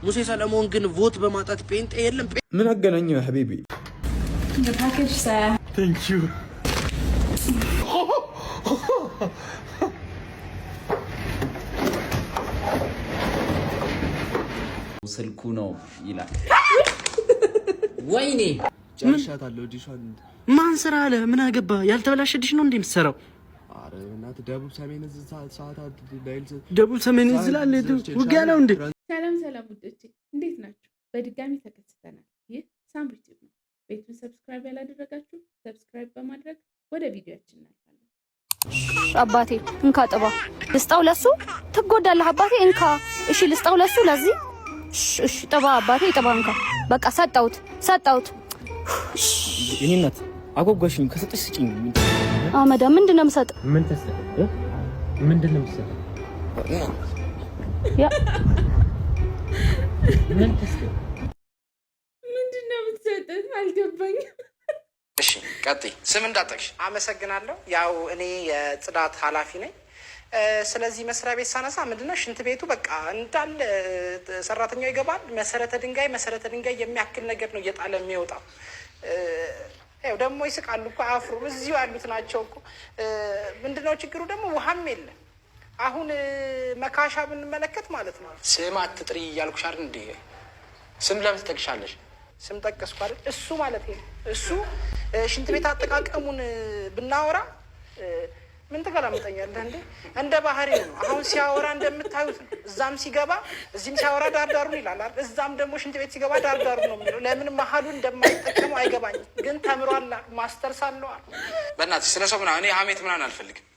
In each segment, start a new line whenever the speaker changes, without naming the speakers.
ሙሴ ሰለሞን ግን ቮት በማጣት ጴንጤ የለም።
ምን አገናኘው ያ ሐቢቢ?
Your package, sir.
Thank you.
ስልኩ ነው ይላል። ወይኔ
ጨርሻታለሁ። ዲሽዋን
ማን ስራ አለ? ምን አገባ? ያልተበላሸ ዲሽ ነው እንዴ የምትሰራው?
አረ እናት ደቡብ ሰሜን ሰዓታት ዳይል
ደቡብ ሰሜን ዝላለ ውጊያ ነው እንዴ?
ሰላም ሰላም ውዶቼ እንዴት ናችሁ? በድጋሚ ተከስተናል። ይህ ሳምሪ ቲዩብ ነው። ቤቱን ሰብስክራይብ ያላደረጋችሁ ሰብስክራይብ በማድረግ ወደ ቪዲዮአችን እናልፋለን።
አባቴ እንካ ጥባ ልስጣው ለሱ ትጎዳለህ አባቴ እንካ እሺ ልስጣው ለሱ ለዚህ እሺ ጥባ አባቴ ጥባ እንካ በቃ ሰጣውት
ይሄናት አጓጓሽኝ ከሰጠሽ ስጪኝ
አመዳ ምንድነው የምሰጥ
ምን ተሰጠ ምንድነው የምሰጥ
ያ
ምን ተሰጠ
ምንድነው የምትሰጠን አልገባኝም።
እሺ ቀጥይ። ስም እንዳጠቅሽ አመሰግናለሁ። ያው እኔ የጽዳት ኃላፊ ነኝ። ስለዚህ መስሪያ ቤት ሳነሳ ምንድነው ሽንት ቤቱ በቃ እንዳለ ሰራተኛው ይገባል። መሰረተ ድንጋይ የሚያክል ነገር ነው እየጣለ የሚወጣው። ያው ደግሞ ይስቃሉ እኮ አፍሩ እዚሁ ያሉት ናቸው እኮ። ምንድነው ችግሩ ደግሞ ውሃም የለም። አሁን መካሻ ብንመለከት ማለት ነው ስም አትጥሪ እያልኩሽ አይደል እንዴ? ስም ለምን ትጠቅሻለሽ? ስም ጠቀስኩ አይደል? እሱ ማለት ነው እሱ ሽንት ቤት አጠቃቀሙን ብናወራ ምን ተገላምጠኛለህ እንዴ? እንደ ባህሪው ነው። አሁን ሲያወራ እንደምታዩት ነው። እዛም ሲገባ እዚህም ሲያወራ ዳርዳሩን ይላል አይደል? እዛም ደግሞ ሽንት ቤት ሲገባ ዳርዳሩን ነው የሚለው። ለምን መሀሉ እንደማይጠቀመው አይገባኝም። ግን ተምሯል፣ ማስተርስ አለው። በእናትሽ ስለ ሰው ምናምን እኔ ሀሜት ምናምን አልፈልግም።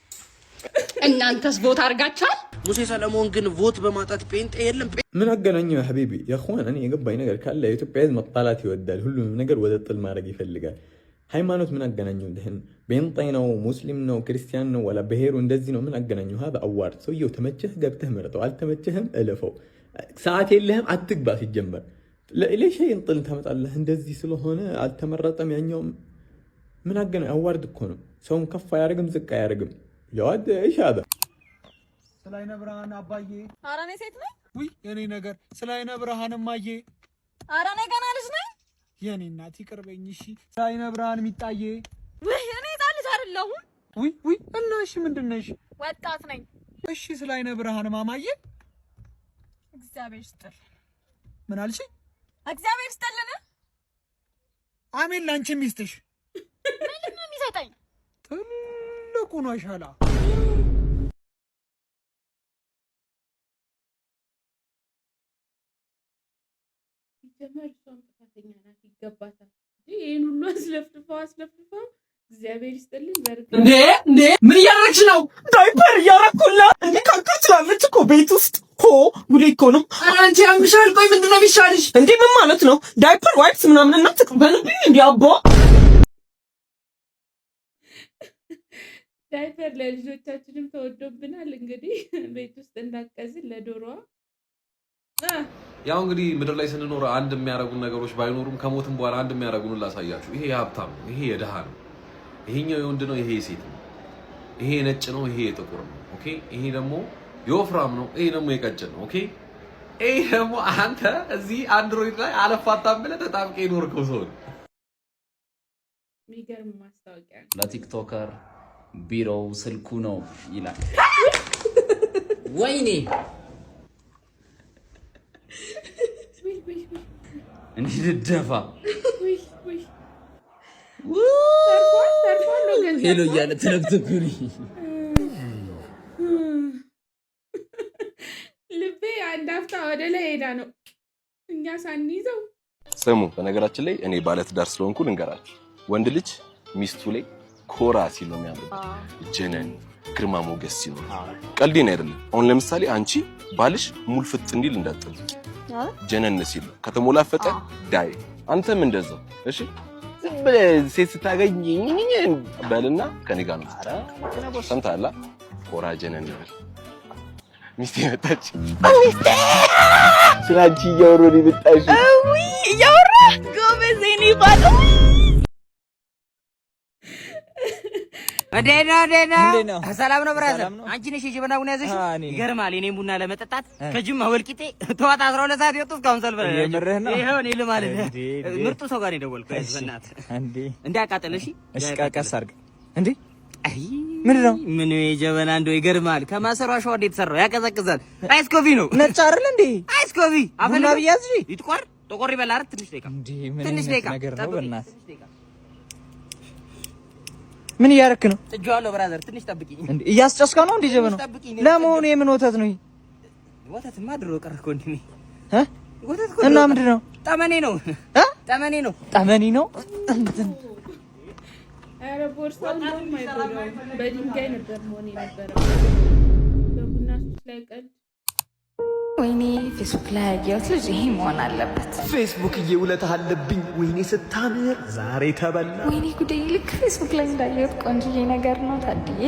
እናንተስ ቮት አድርጋችኋል?
ሙሴ ሰለሞን ግን ቮት በማጣት ጴንጤ የለም።
ምን አገናኘው ያ ሐቢቢ? ያ ኹዋን እኔ የገባኝ ነገር ካለ የኢትዮጵያ ሕዝብ መጣላት ይወዳል። ሁሉም ነገር ወደ ጥል ማድረግ ይፈልጋል። ሃይማኖት ምን አገናኘው? እንደህን ጴንጤ ነው ሙስሊም ነው ክርስቲያን ነው ወላ ብሄሩ እንደዚህ ነው ምን አገናኘው? ሀ በአዋርድ ሰውየው ተመቸህ ገብተህ መርጠው፣ አልተመቸህም እለፈው። ሰዓት የለህም አትግባ። ሲጀመር ለሌሽ እንጥል ተመጣለህ። እንደዚህ ስለሆነ አልተመረጠም ያኛውም ምን አገናኘው? አዋርድ እኮ ነው። ሰውን ከፍ አያደርግም ዝቅ አያደርግም። ያዋድ እሺ አዳ
ስላይነ ብርሃን አባዬ
ኧረ እኔ ሴት ነኝ።
ውይ የኔ ነገር ስላይነ ብርሃን ማዬ
ኧረ እኔ ገና ልጅ ነኝ።
የኔ እናት ይቅርበኝ። እሺ ስላይነ ብርሃን ሚጣዬ
ውይ እኔ ህፃን ልጅ አይደለሁም።
ውይ እና እሺ ምንድን ነሽ?
ወጣት ነኝ።
እሺ ስላይነ ብርሃን ማማዬ
እግዚአብሔር ይስጥል።
ምን አልሽ?
እግዚአብሔር ይስጥልን።
አሜን ላንቺ ሚስትሽ
ምንድን ነው የሚሰጠኝ?
ትልቁ ነው ሻላ
ጀመር እሷም ጥፋተኛ ናት፣ ይገባታል። ይሄን ሁሉ አስለፍልፈው እግዚአብሔር ይስጥልኝ። በርግጥ
እንዴ ምን እያደረግሽ ነው? ዳይፐር እያደረኩላት እንዴ ካካ ትላለች እኮ ቤት ውስጥ ሆ ጉዴ እኮ ነው። አንቺ ያምሻል። ቆይ ምንድን ነው የሚሻልሽ? እንዴ ምን ማለት ነው? ዳይፐር ዋይፕስ ምናምን እና ትቀበልብኝ እንዴ አባ?
ዳይፐር ለልጆቻችንም ተወዶብናል። እንግዲህ ቤት ውስጥ እንዳቀዝን ለዶሮዋ
ያው እንግዲህ ምድር ላይ ስንኖር አንድ የሚያረጉን ነገሮች ባይኖሩም ከሞትም በኋላ አንድ የሚያረጉን ላሳያችሁ። ይሄ የሀብታም ነው፣ ይሄ የደሃ ነው። ይሄኛው የወንድ ነው፣ ይሄ የሴት ነው። ይሄ የነጭ ነው፣ ይሄ የጥቁር ነው። ኦኬ። ይሄ ደግሞ የወፍራም ነው፣ ይሄ ደግሞ የቀጭን ነው። ኦኬ። ይሄ ደግሞ አንተ እዚህ አንድሮይድ ላይ አለፋታም ብለህ ተጣብቀህ የኖርከው ሰው ነው።
የሚገርም ማስታወቂያ ነው።
ለቲክቶከር ቢሮው ስልኩ ነው ይላል። ወይኔ እንዲደፋ ሄሎ እያለ ተለብትኩኝ።
ልቤ አንድ አፍታ ወደ ላይ ሄዳ ነው እኛ ሳንይዘው።
ስሙ በነገራችን ላይ እኔ ባለትዳር ስለሆንኩ ልንገራችሁ፣ ወንድ ልጅ ሚስቱ ላይ ኮራ ሲል ነው የሚያምረው። ጀነን ግርማ ሞገስ ሲኖር ቀልዴን አይደለም። አሁን ለምሳሌ አንቺ ባልሽ ሙልፍጥ እንዲል እንዳትጠብቂ፣ ጀነን ሲል ከተሞላፈጠ ዳይ። አንተም እንደዛው እሺ። ዝም ብለህ ሴት ስታገኝ በልና ከኔ ጋር ነው። ሰምተሃል? ኮራ ጀነን ይበል። ሚስቴ መጣች። ሚስቴ ስላንቺ እያወሩ ነው የመጣሽ።
ውይ እያወራ ጎበዝ። እኔ ባዶ
እንዴት ነው?
ሰላም ነው ብራዘር? አንቺ ነሽ ጀበናውን ያዘሽ? ይገርማል። የኔን ቡና ለመጠጣት ከጅማ ወልቂጤ ተዋት 12 ሰዓት ይወጡ እስካሁን ሰልፈ ይሄው እኔ ለማለት ምርጡ ሰው ጋር ደወልኩ። በእናትህ እንዳያቃጥልሽ።
እሺ ቀስ አድርግ እንዴ። ምን ነው
ምን የጀበና እንደው ይገርማል። ከማሰሯ ሸዋ እንዴት ተሰራው ያቀዘቅዛል። አይስ ኮፊ ነው
ነጭ አይደል እንዴ?
አይስ ኮፊ
አፈና ቢያዝ
ይጥቋር ጥቁር ይበላል። ትንሽ ደቂቃ ትንሽ ደቂቃ
ነው በእናትህ። ምን እያደረክ ነው?
ጥጃዋለሁ ብራዘር፣ ትንሽ ጠብቂኝ።
እንዴ እያስጨስከው ነው እንዴ ጀበናው? ለመሆኑ የምን ወተት ነው?
ወተትማ ድሮ ቀረ እኮ እንዴ። ወተት እኮ
እና ምንድን ነው?
ጠመኔ ነው። ጠመኔ ነው።
ጠመኔ ነው።
ኧረ ቦርሳው እንደውም አይጎዳውም። በድንጋይ ነበር መሆን የነበረው። በቡና ሱስ ላይ ቀልድ።
ወይኔ ፌስቡክ ላይ ያየሁት ልጅ ይሄ መሆን አለበት።
ፌስቡክ ውለታ አለብኝ። ወይኔ ስታምር ዛሬ ተበላ።
ወይኔ ጉዴ! ልክ ፌስቡክ ላይ እንዳየሁት ቆንጆዬ ነገር ነው። ታድዬ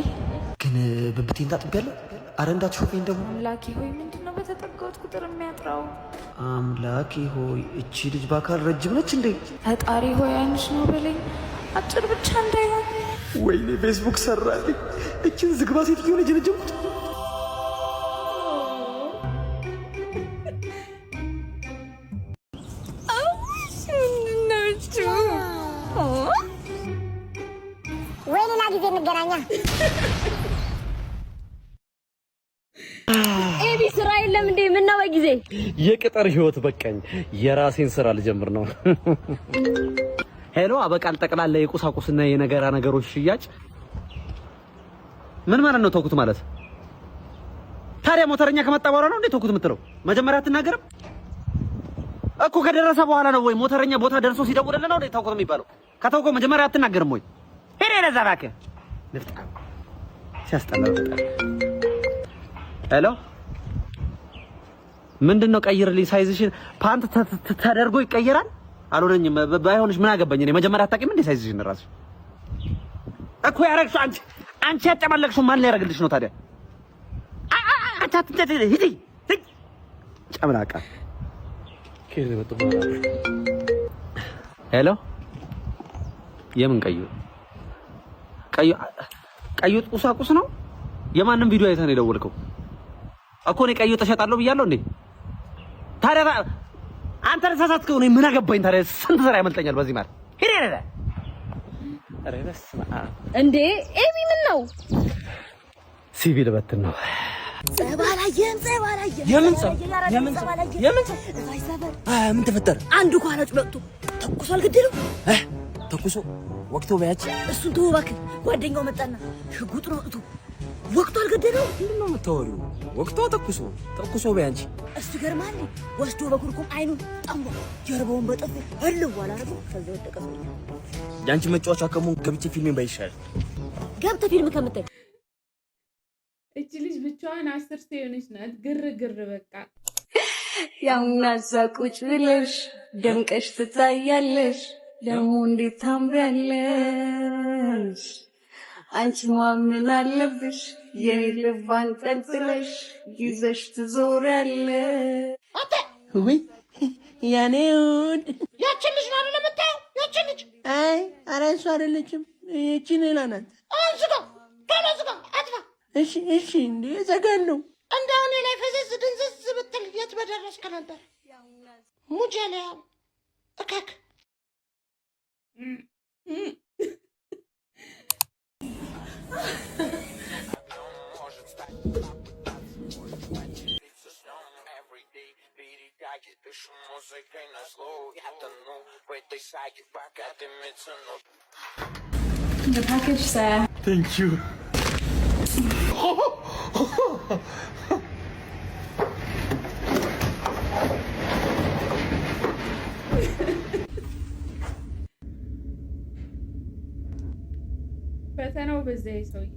ግን ብብቴን ታጥቤያለሁ። አረ እንዳትሾፈኝ ደግሞ።
አምላኬ ሆይ ምንድነው በተጠጋሁት ቁጥር የሚያጥራው?
አምላኬ ሆይ እቺ ልጅ በአካል ረጅም ነች እንዴ?
ፈጣሪ ሆይ አይንሽ ነው በለኝ፣ አጭር ብቻ እንዳይሆን።
ወይኔ ፌስቡክ ሰራልኝ። እችን ዝግባ ሴትዮ ልጅ ረጅምኩት።
ወይ ሌላ ጊዜ እንገናኛ። ኤቢ ስራ የለም እንዴ? ምን ነው በጊዜ
የቅጥር ህይወት በቃኝ። የራሴን ስራ ልጀምር ነው። ሄሎ አበቃል። ጠቅላላ የቁሳቁስና የነገራ ነገሮች ሽያጭ ምን ማለት ነው? ተውኩት ማለት ታዲያ ሞተረኛ ከመጣ በኋላ ነው እንዴ ተውኩት የምትለው? መጀመሪያ አትናገርም እኮ? ከደረሰ በኋላ ነው ወይ ሞተረኛ ቦታ ደርሶ ሲደውልልህ ነው እንዴ ተውኩት የሚባለው? ከተውከው መጀመሪያ አትናገርም ወይ? ሄሬ ለዛ እባክህ ንፍጣ ሲያስጠላው። ሄሎ ምንድነው? ቀይርልኝ ሳይዝሽን። ፓንት ተደርጎ ይቀየራል? አልሆነኝም። ባይሆንሽ ምን አገባኝ እኔ። መጀመሪያ አታውቂም እንዴ ሳይዝሽን? እራስሽ እኮ ያረግሽው አንቺ ያጨማለቅሽው ማን ሊያረግልሽ ነው ታዲያ? አታትንጨት ሂጂ ጨምላቃ። ሄሎ የምን ቀዩ ቁሳቁስ ነው? የማንም ቪዲዮ አይተህ ነው የደወልከው እኮ? እኔ ቀዩ ተሸጣለሁ ብያለሁ እንዴ? ታዲያ አንተ ተሳሳትከው። እኔ ምን አገባኝ ታዲያ? ስንት ስራ ያመልጠኛል በዚህ ማለት ሄደ ሄደ። ኧረ በስመ አብ
እንዴ! ኤቢ ምን ነው?
ሲቪል በትን ነው።
የምን ምን ተፈጠረ?
አንዱ ኳላጭ መጥቶ ተኩሶ አልገደለው።
ተኩሶ ወቅቶ በያች።
እሱን ተው እባክህ። ጓደኛው መጣና ሽጉጡን አውጥቶ ወቅቶ አልገደለው።
ምንድነው የምታወሪው? ወቅቶ ተኩሶ በያንቺ።
እሱ ገርማል። ወስዶ በኩርኩም አይኑን ጠምቦ ጀርባውን በጥፍ እልው አላረገ። ከዛ ወደቀ።
ያንቺ መጫወቻ ከመሆን ገብቼ ፊልሜን ባይሻል።
ገብተህ ፊልም ከምታይ
እቺ ልጅ ብቻዋን 10 የሆነች ናት። ግርግር በቃ
ያውና እዛ ቁጭ ብለሽ ደምቀሽ ትታያለሽ። ደግሞ እንዴት ታምሪያለሽ! አንቺ ማምን አለብሽ። የኔ ልብ አንጠልጥለሽ ይዘሽ ትዞሪያለሽ።
ወይ ያኔ ውድ
ያችን ልጅ ነው አይደል የምታየው? ያችን ልጅ
አይ ኧረ እሱ አይደለችም። ይቺ ሌላ ናት።
ዝጋ ቶሎ ዝጋ፣ አጥፋ።
እሺ እንዴ ዘጋን ነው
እንደ እኔ ላይ ፈዘዝ ድንዝዝ ብትል የት በደረስክ ነበር? ሙጀሊያ እከክ
The package, sir.
Thank you.
ፈተናው በዛ ሰውዬ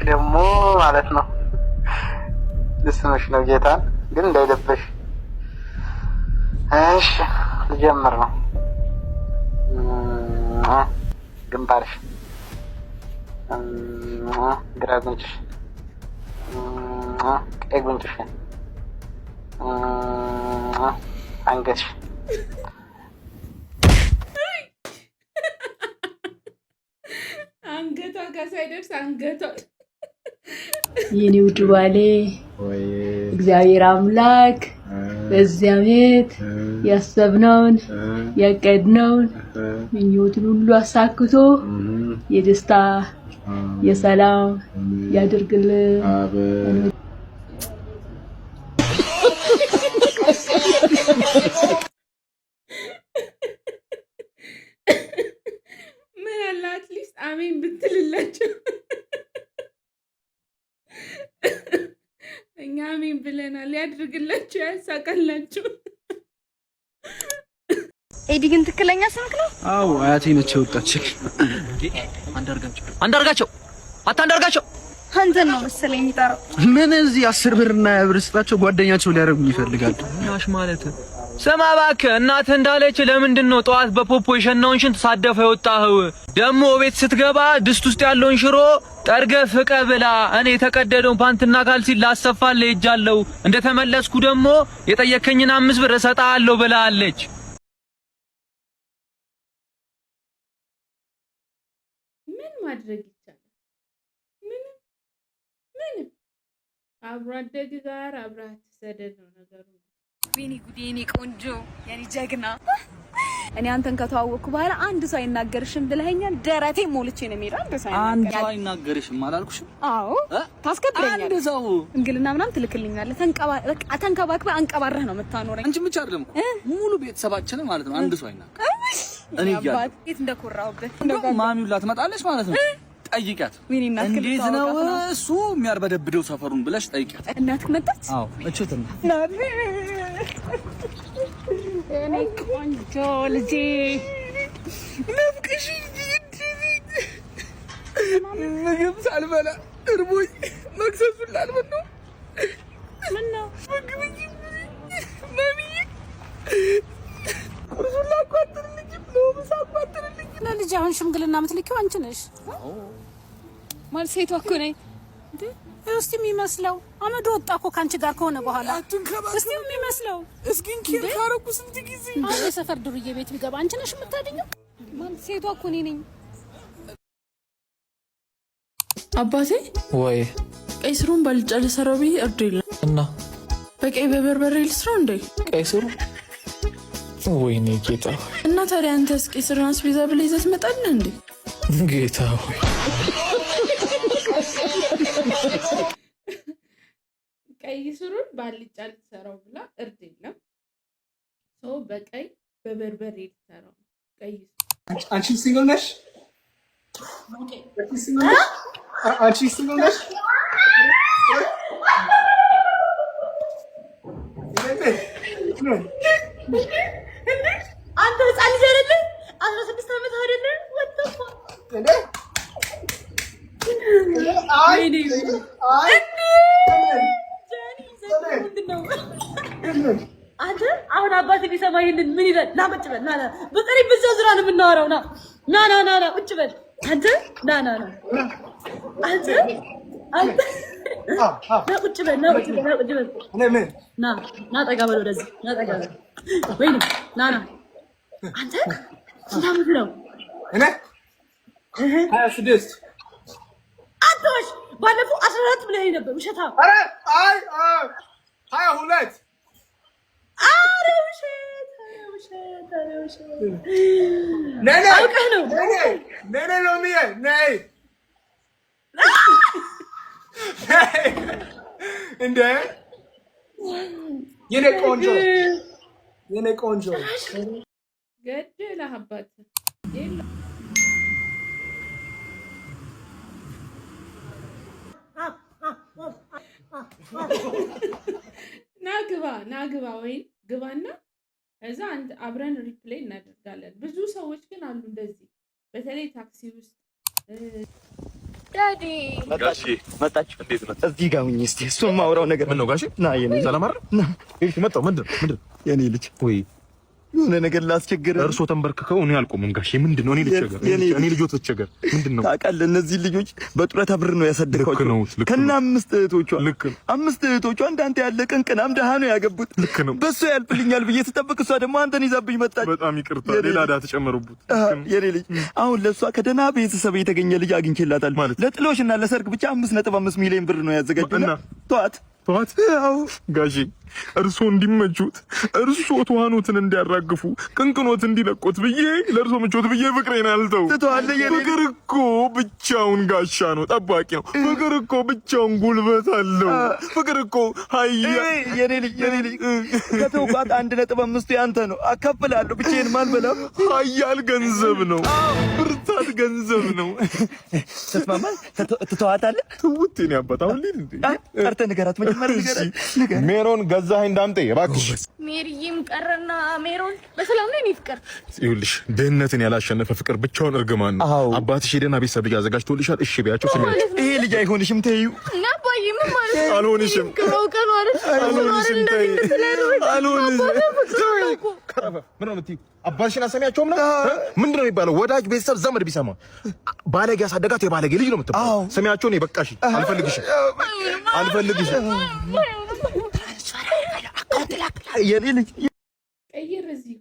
ደግሞ ማለት ነው ልስምሽ ነው ጌታን ግን እንዳይደበሽ እሺ ልጀምር ነው ግንባርሽ ግራ ጉንጭሽ ቀኝ ጉንጭሽ አንገትሽ
አንገቷ ጋር ሳይደርስ አንገቷ
የኔ ውድ ባሌ እግዚአብሔር አምላክ በዚህ ዓመት ያሰብነውን ያቀድነውን ምኞትን ሁሉ አሳክቶ የደስታ የሰላም ያድርግልን።
ምን አለ አትሊስት አሜን ብትልላቸው። እኛ አሜን ብለናል። ያድርግላችሁ፣ ያሳካላችሁ።
ኤዲ ግን ትክክለኛ ስምክ ነው?
አዎ አያቴ ነች የወጣችልኝ። አንዳርጋቸው አታንዳርጋቸው
አንተን ነው መሰለኝ የሚጠራው።
ምን እዚህ 10 ብርና ብር ስጣቸው ጓደኛቸው ሊያደርጉኝ ይፈልጋሉ። ያሽ ማለት
ስማ እባክህ እናትህ እንዳለች ለምንድን ነው ጠዋት በፖፖ የሸናውን ሽንት ሳደፈ የወጣኸው? ደግሞ ቤት ስትገባ ድስት ውስጥ ያለውን ሽሮ ጠርገህ ፍቀህ ብላ። እኔ የተቀደደውን ፓንትና ካልሲ ላሰፋልህ ሄጃለሁ። እንደተመለስኩ ደግሞ የጠየከኝን 5 ብር እሰጥሃለሁ ብላለች።
ምን ማድረግ ይቻላል? ምንም አብሮ አደግ ጋር አብረህ ትሰደድ ነው ነገሩ።
ወይኔ ጉዴ የኔ ቆንጆ የኔ ጀግና፣ እኔ አንተን ከተዋወቅኩ በኋላ አንድ ሰው አይናገርሽም ብለኸኛል። ደረቴ ሞልቼ ነው የሚሄደው። አንድ ሰው
አይናገርሽም አላልኩሽም?
አዎ ታስከብረኛለህ።
አንድ ሰው
እንግልና ምናምን ትልክልኛለህ። ተንከባክበህ አንቀባረህ ነው የምታኖረኝ።
አንቺ ብቻ አይደለም ሙሉ ቤተሰባችንን ማለት ነው። አንድ ሰው አይናገር። እኔ ያባት
የት እንደኮራሁበት
ማሚው ላትመጣለች ማለት ነው። ጠይቂያት እንዴት ነው እሱ የሚያርበደብደው ሰፈሩን ብለሽ ጠይቂያት።
እናትህ መጣች?
አዎ እችተኛ
እኔ ቆንጆ ልጄ
ነፍቅሽ ምግብ ሳልበላ እርቦኝ መክሰሱን ላልበላ
ምን ነው
ምግብ ማሚዬ ቁርሱን ላቋጥርልኝ ብሎ ምሳ አቋጥርልኝ።
ለልጅ አሁን ሽምግልና የምትልኪው አንቺ ነሽ ማለት ሴቷ እኮ ነኝ እንዴ? እስቲ የሚመስለው አመድ ወጣ እኮ ካንቺ ጋር ከሆነ በኋላ እስቲ የሚመስለው እስኪን ኪር ካረኩ ስንት ጊዜ አንተ ሰፈር ዱርዬ ቤት ቢገባ አንቺ ነሽ የምታድኘው ማለት ሴቷ እኮ ነኝ።
አባቴ
ወይ
ቀይ ስሩን ባልጫ ልሰራው ብዬ እርዱ የለም
እና
በቀይ በበርበሬ ልስራው እንዴ?
ቀይ ስሩ ወይኔ ጌታ
እና ታዲያ አንተስ ቀይ ስሩን አስቤዛ ብለህ ይዘህ ትመጣለህ እንዴ?
ጌታ ሆይ
ቀይ ስሩን ባልጫ ልትሰራው ብላ እርድ የለም ሰው በቀይ በበርበሬ ልትሰራው ቀይ
አንቺ ሲንግል ነሽ? አንቺ ሲንግል ነሽ?
አንተ ህፃን ልጅ አይደለ? 16 ዓመት አይደለ? ወጣፋ እንዴ? አንተ አሁን አባቴ ቢሰማ ይሄንን ምን ይላል? ና ቁጭ በል ና በቀሪ ብዛ ዝራ ነው የምናወራው። ና ቁጭ በል አንተ ና አንተ ና ቁጭ በል ና ጠጋ በል ወደዚህ ና ጠጋ በል ወይኔ ና አንተ ስንት ዓመት ነው?
እኔ 26
አትዋሽ። ባለፈው 14 ብለኸኝ ነበር። ውሸታም።
ኧረ አይ 22
ኧረ ውሸት
ነይ
አውቀህ ነው
ነይ ሎሚዬ ነይ እንደ የኔ ቆንጆ
ገደለህ አባት የለም ናግባ ወይ ግባና ከዛ አንድ አብረን ሪፕሌይ እናደርጋለን። ብዙ ሰዎች ግን አሉ እንደዚህ በተለይ ታክሲ ውስጥ
ዳዲ
ጋሼ መጣች። እንዴት ነው? እዚህ ጋር ሁኚ እስቲ። እሱን ማውራው ነገር ምን ነው ጋሼ? ና የኔ ሰላም አይደል? ና እሺ፣ መጣሁ። ምንድን የኔ ልጅ? ወይ የሆነ ነገር ላስቸግር። እርሶ ተንበርክከው እኔ አልቆምም ጋሼ። ምንድን ነው? እኔ ልቸገር? እኔ ልጆት ልቸገር? ምንድን ነው? ታውቃለህ፣ እነዚህ ልጆች በጡረታ ብር ነው ያሳደግኳቸው። ከና 5 እህቶቿ 5 እህቶቿ እንዳንተ ያለ ቅንቅናም ደሃ ነው ያገቡት። ልክ ነው። በሱ ያልፍልኛል ብዬ ስጠብቅ እሷ ደግሞ አንተን ይዛብኝ መጣች። በጣም ይቅርታ፣ ሌላ ዕዳ ተጨመሩበት። የኔ ልጅ አሁን ለሷ ከደህና ቤተሰብ የተገኘ ልጅ አግኝቼላታል። ለጥሎሽና ለሰርግ ብቻ 5.5 ሚሊዮን ብር ነው ያዘጋጀና ተዋት ያው ጋሼ እርሶ እንዲመቹት እርሶ ተዋኖትን እንዲያራግፉ ቅንቅኖት እንዲለቆት ብዬ ለእርሶ ምቾት ብዬ ፍቅሬን አልተው። ፍቅር እኮ ብቻውን ጋሻ ነው፣ ጠባቂ ነው። ፍቅር እኮ ብቻውን ጉልበት አለው። ፍቅር እኮ የኔ ልጅ ከተውቋት 1.5 ያንተ ነው፣ አካፍላለሁ። ብቻዬን ማልበላም። ኃያል ገንዘብ ነው፣ ብርታት ገንዘብ ነው። ተስማማል? ትተዋታለህ? ትውት የኔ አባት አሁን እንዴ ጠርተህ ንገራት። መጀመሪያ ንገራት ሜሮን ገዛኸኝ እንዳምጤ እባክሽ።
ሜሪዬም ቀረና ሜሮን በሰላም ነው። እኔ ፍቅር
ይኸውልሽ ድህነትን ያላሸነፈ ፍቅር ብቻውን እርግማን ነው። አባትሽ ሄደና ቤተሰብ ልጅ አዘጋጅቶልሻል። እሺ ቢያቸው ስሚያቸው። ይሄ ልጅ አይሆንሽም ተይው። እና አባዬ ምን ማለት ነው? አልሆንሽም ከሮቀን ማለት አልሆንሽም ተይ አልሆንሽም ከረፈ ምን ነው የምትይው? አባትሽን አሰሚያቸውም ነው ምንድን ነው የሚባለው? ወዳጅ ቤተሰብ ዘመድ ቢሰማ ባለጌ ያሳደጋት የባለጌ ልጅ ነው የምትባለው። ሰሚያቸው ነው። በቃሽ፣ አልፈልግሽም። የኔ ልጅ
ቀይር እዚህ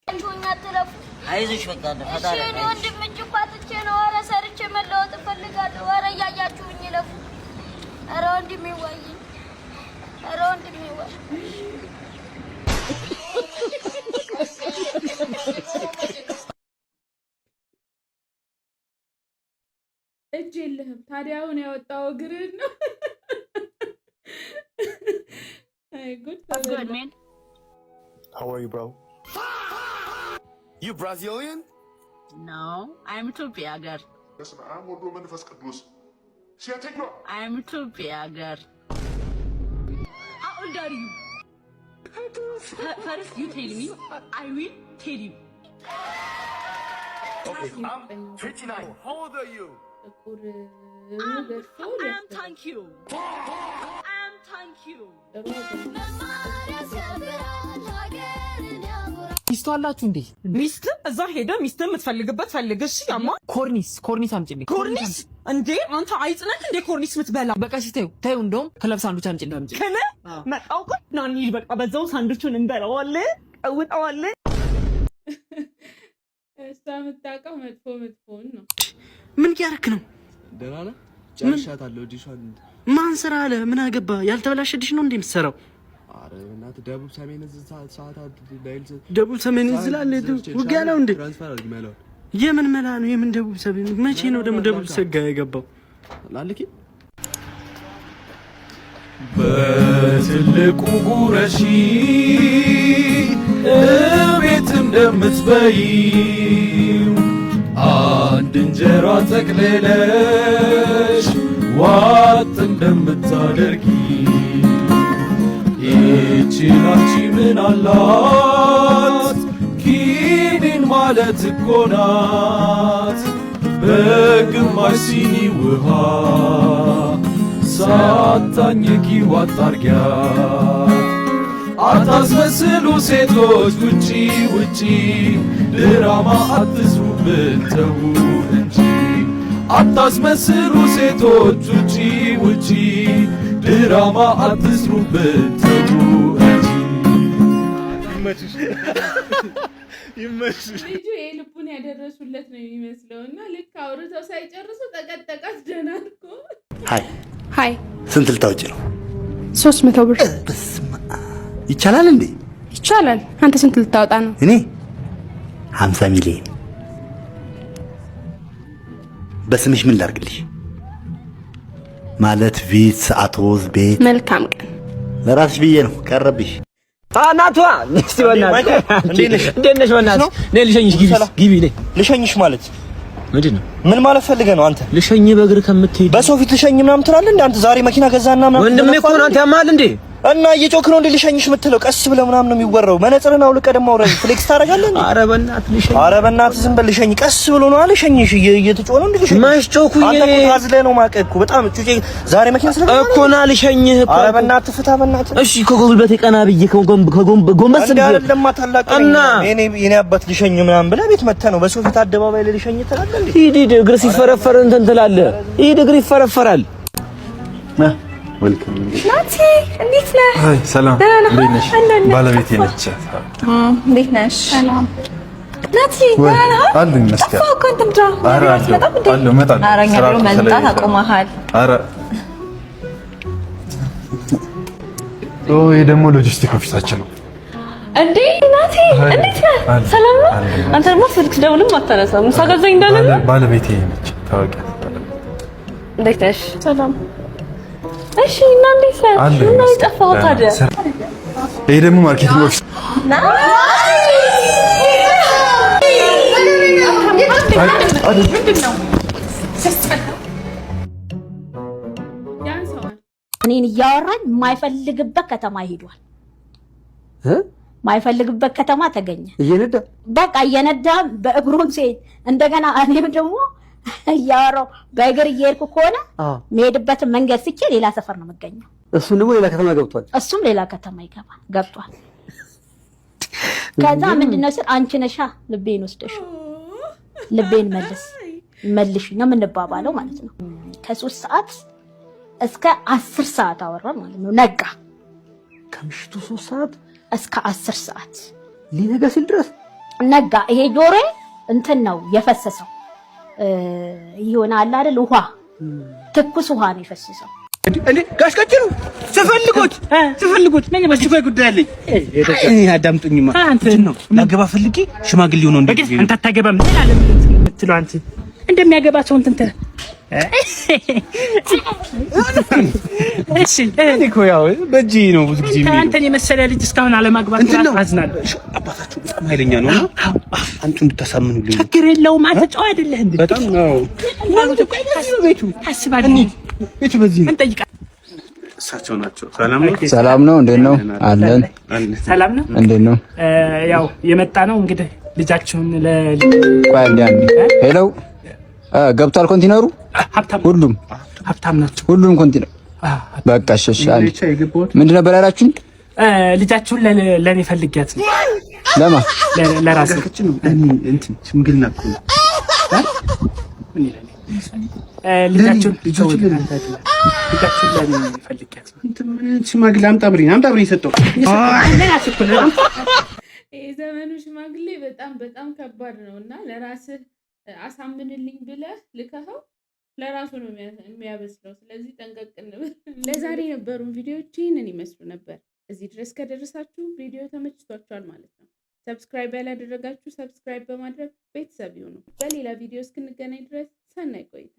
እንጆኛ ተለፉ።
አይዞሽ በቃ ፈጣሪ
እሺ፣ እኔ ወንድም እጅ ቋጥቼ ነው። ኧረ ሰርቼ መለወጥ እፈልጋለሁ። ኧረ እያያችሁኝ ለፉ። ኧረ ወንድሜ ወይ፣ ኧረ ወንድሜ ወይ።
እጅ የለህም ታዲያ አሁን ያወጣው እግርህን ነው። Hey, good.
That's good, man.
How are you, bro? You Brazilian?
No, I'm Ethiopia girl. I'm Ethiopia girl. How old are you? First, you tell me. I will tell you.
Okay, I'm 29. How old are you?
Thank you. Thank you.
ሚስቱ አላችሁ እንዴ? ሚስት እዛ ሄደ ሚስት የምትፈልግበት ፈልግ። እሺ ያማ ኮርኒስ አምጪልኝ። ኮርኒስ እንዴ አንተ አይጽነህ እንዴ ኮርኒስ ምትበላ? በቃ እሺ ተይው እንደውም ክለብ ሳንዱች አምጪልኝ። ከነ መጣው እኮ ናኒ በቃ በዛው ሳንዱቹን እንበላዋለን፣ ቀውጣዋለን።
እሷ የምታውቀው መጥፎን ነው።
ምን ያረክ ነው?
ደህና ነህ? ጨርሻታለሁ። ዲሿን
ማን ስራ አለ? ምን አገባ? ያልተበላሸ ዲሽ ነው እንዴ የምትሰራው?
አረ እናት ደቡብ ሰሜን ሰዓታት ዳይልስ
ደቡብ ሰሜን ዝላለ ውጊያ ነው እንዴ?
ትራንስፈር አድርግ መላው።
የምን መላ ነው? የምን ደቡብ ሰሜን? መቼ ነው ደግሞ ደቡብ ሰጋ የገባው?
ላልኪ
በትልቁ ጉረሺ እቤት እንደምትበይ አንድ እንጀራ ጠቅልለሽ ዋጥ እንደምታደርጊ ይህችን አንቺ ምን አላት? ኪኒን ማለት እኮ ናት። በግማሽ ሲኒ ውሃ ሳታኝኪ ዋጥ አርጊያት። አታስመስሉ ሴቶች ውጪ ድራማ አትስሩብን ተው እንጂ። አታስመስሉ ሴቶች ውጪ ድራማ አትስሩብን ተው እንጂ።
ይመችሽ። ልጁ የልቡን ያደረሱለት ነው የሚመስለው እና ልክ አውርተው ሳይጨርሱ ጠቀጠቃት። ደህና እኮ
ሃይ
ስንት ልታወጪ ነው?
300 ብር
ይቻላል እንዴ?
ይቻላል። አንተ ስንት ልታወጣ ነው?
እኔ 50 ሚሊዮን። በስምሽ ምን ላርግልሽ? ማለት ቪት፣ አቶዝ፣ ቤት።
መልካም ቀን።
ለራስሽ ብዬ ነው ቀረብሽ።
ታናቷ እስቲ ወናት እንዴት ነሽ? ወናት ነይ ልሸኝሽ። ግቢ ነይ። ልሸኝሽ ማለት ምንድን ነው? ምን ማለት ፈልገህ ነው አንተ? ልሸኝ በእግር ከምትሄድ በሰው ፊት ልሸኝ ምናምን ትላለህ እንዴ አንተ? ዛሬ መኪና ገዛና ምናምን ወንድሜ እኮ ነው። አንተ ያማል እንዴ?
እና እየጮክ ነው እንዴ ልሸኝሽ የምትለው? ቀስ ብለህ ምናምን ነው የሚወራው። መነጽርን አውልቀህ ደግሞ አውራ ፍሌክስ ታደርጋለህ እንዴ? ኧረ በእናትህ ልሸኝ። ኧረ በእናትህ ዝም በል ልሸኝ። ቀስ ብሎ ነው አልሸኝሽ። እየተጮህ ነው እንዴ ልሸኝ? ማሽጮኩኝ አንተ እኮ ታዝለህ ነው ማቀቅ እኮ በጣም ጩጬ ዛሬ መኪና ስለሆነ እኮ ና ልሸኝህ እኮ። ኧረ በእናትህ ፍታ በእናትህ። እሺ ከጎልበቴ ቀና ብዬ ጎንበስ ብዬ አይደለም ታላቀኝ እኔ አባት ልሸኝ ምናምን ብለህ ቤት መተህ ነው በሰው ፊት አደባባይ ላይ ልሸኝ ትላለህ እንዴ? ሂድ እግር ሲፈረፈር እንትን ትላለህ። ሂድ እግር ይፈረፈራል።
ወልካም
ናቲ እንዴት ነህ?
አይ ሰላም እንዴት ነሽ? ባለቤቴ ነች።
እንዴት ነሽ? ሰላም ናቲ ደህና ነህ?
አለኝ መስኪያ
እኮ እንትን ድራ
አለሁ እመጣለሁ።
ኧረ እኛ ብሎ መምጣት አቁመሃል።
ኧረ ይሄ ደግሞ ሎጂስቲክ ኦፊሳችን ነው።
እንዴ ናቲ እንዴት ነህ? ሰላም ነው? አንተ ደግሞ ስልክ ደውልም አታነሳም። ምሳ ጋብዘኝ እንዳለ
ባለቤቴ ነች። ታውቂ
እንዴት ነሽ? ሰላም እሺ እና እንዴት ነህ? ምን አይጠፋው ታዲያ?
ይሄ ደግሞ ማርኬቲንግ ኦፊስ
እኔን እያወራኝ የማይፈልግበት ከተማ ሄዷል። የማይፈልግበት ከተማ ተገኘ። እየነዳ በቃ እየነዳ በእግሩም ሲሄድ እንደገና እኔም ደግሞ እያወራሁ በእግር እየሄድኩ ከሆነ የምሄድበትን መንገድ ስቼ ሌላ ሰፈር ነው የምገኘው።
እሱም ደግሞ ሌላ ከተማ ገብቷል።
እሱም ሌላ ከተማ ገብቷል። ከዛ ምንድነው ስል አንቺ ነሻ ልቤን ወስደሽው ልቤን መልሽ ነው የምንባባለው ማለት ነው። ከ3 ሰዓት እስከ 10 ሰዓት አወራን ማለት ነው። ነጋ
ከምሽቱ 3 ሰዓት
እስከ 10 ሰዓት
ሊነጋ ሲል ድረስ
ነጋ። ይሄ ጆሮዬ እንትን ነው የፈሰሰው ይሆናል አይደል? ውሃ ትኩስ ውሃ ነው የፈሰሰው።
እንዴ ጋሽ ቀጭኑ ስፈልጉት ነኝ በአስቸኳይ ጉዳይ አለኝ። አዳምጡኝማ። አንተ ነው ላገባ ፈልጌ ሽማግሌው ነው እንዴ? አንተ አታገባም ምን አለ የምትለው አንተ እንደሚያገባ ሰው እንትን እሺ እኔ እኮ ያው በእጅ ነው ብዙ ጊዜ አንተን የመሰለ ልጅ እስካሁን አለማግባት አዝናለሁ። አባታችሁ በጣም ኃይለኛ ነው እና አንቱ እንድታሳምኑልኝ ችግር የለውም። አንተ ጨዋ አይደለህ እንዴ? በጣም ነው ቤቱ አስባለሁ። ቤቱ በዚህ ነው እንጠይቃለን። እሳቸው ናቸው።
ሰላም ነው። እንዴት ነው? አለን።
ሰላም ነው።
እንዴት ነው?
ያው የመጣ ነው እንግዲህ ልጃችሁን
ሄሎ ገብቷል ኮንቲነሩ። ሁሉም
ሀብታም ናቸው።
ሁሉም ኮንቲነር በቃ እሺ። ምንድን ነበር ያላችሁኝ?
ልጃችሁን ለኔ ፈልጊያት ነው።
ለማ
ለራሴ
እንትን ሽምግልና እኮ ነው።
ልጃችሁን ለኔ ፈልጊያት ነው።
እንትን ሽማግሌ አምጣ ብሬን ሰጠው።
የዘመኑ ሽማግሌ በጣም ከባድ ነው እና ለራስህ አሳምንልኝ ብለህ ልከኸው ለራሱ ነው የሚያበስለው። ስለዚህ ጠንቀቅ እንበል። ለዛሬ የነበሩን ቪዲዮዎች ይህንን ይመስሉ ነበር። እዚህ ድረስ ከደረሳችሁ ቪዲዮ ተመችቷችኋል ማለት ነው። ሰብስክራይብ ያላደረጋችሁ ሰብስክራይብ በማድረግ ቤተሰብ ይሁኑ። በሌላ ቪዲዮ እስክንገናኝ ድረስ ሰናይ ቆይታ